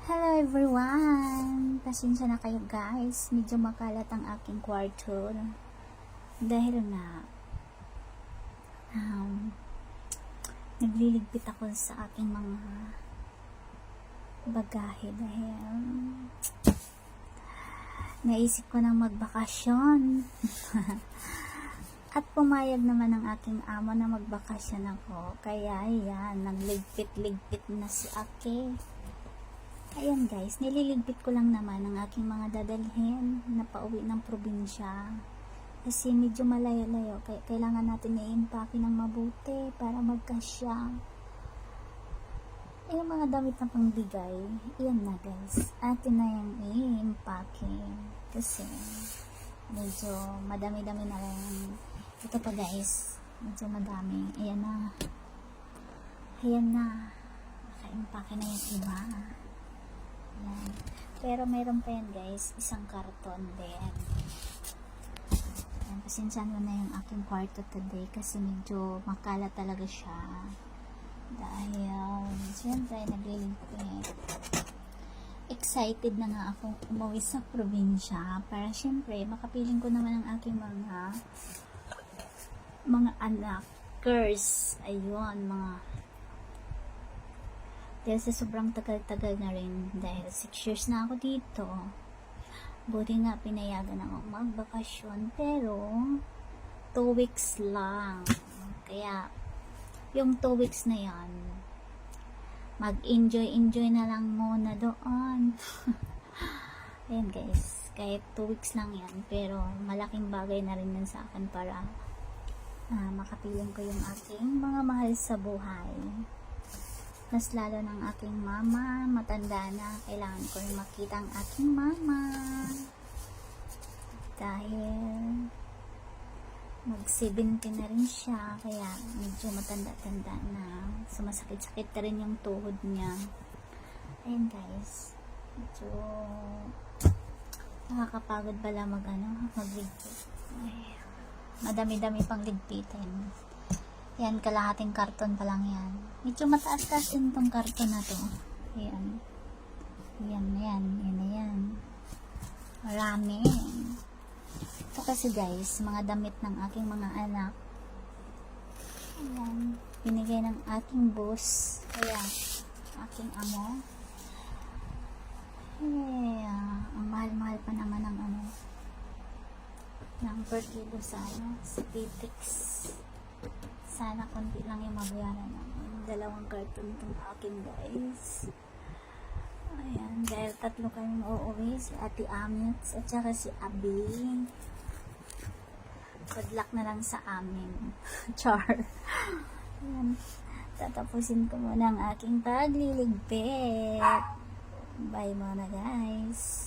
Hello everyone! Pasensya na kayo guys. Medyo makalat ang aking kwarto. Dahil nga nagliligpit ako sa aking mga bagahe dahil naisip ko nang magbakasyon. At pumayag naman ang aking amo na magbakasyon ako. Kaya ayan, nagligpit-ligpit na si Ake. Ayan guys, nililigpit ko lang naman ang aking mga dadalhin na pauwi ng probinsya. Kasi medyo malayo-layo, kaya kailangan natin i-impake ng mabuti para magkasya. Yung mga damit na pangbigay, iyan na guys. Atin na yung i-impake. Kasi medyo madami-dami na rin. Ito pa guys, medyo madami. Ayan na. Ayan na. Naka-impake na yung iba. Ayan. Pero mayroon pa yan guys, isang karton din. Ayan, pasensyahan mo na yung aking kwarto today kasi medyo makalat talaga siya. Dahil siyempre nagliligpit. Excited na nga akong umuwi sa probinsya para siyempre makapiling ko naman ang aking mga anak. Curse. Ayun, dahil sa sobrang tagal-tagal na rin, dahil 6 years na ako dito, buti nga pinayagan ako magbakasyon, pero 2 weeks lang. Kaya yung 2 weeks na yan, mag-enjoy na lang muna doon. Ayan guys, kahit 2 weeks lang yan, pero malaking bagay na rin yan sa akin para makapiling ko yung aking mga mahal sa buhay. Mas lalo ng aking mama, matanda na, kailangan ko rin makita ang aking mama. Dahil mag-70 na rin siya, kaya medyo matanda-tanda na. Sumasakit-sakit na rin yung tuhod niya. Ayun guys, medyo nakakapagod pala magligpit. Madami-dami pang ligpitin. Yan, kalahating karton pa lang yan. Medyo mataas-taas din tong karton na to. Ayan. Yan. Marami. Ito kasi guys, mga damit ng aking mga anak. Ayan. Binigay ng aking boss. Kaya, aking amo. Ang mahal-mahal pa naman ng ng per kilo sa Pitex. Sana konti lang yung mabayaran ng 2 karton itong akin guys. Ayan, dahil 3 kami uuwi, si Ate Amits at saka si Abi. Good luck na lang sa amin. Char. Ayan, tatapusin ko muna ang aking pagliligpit. Bye muna guys.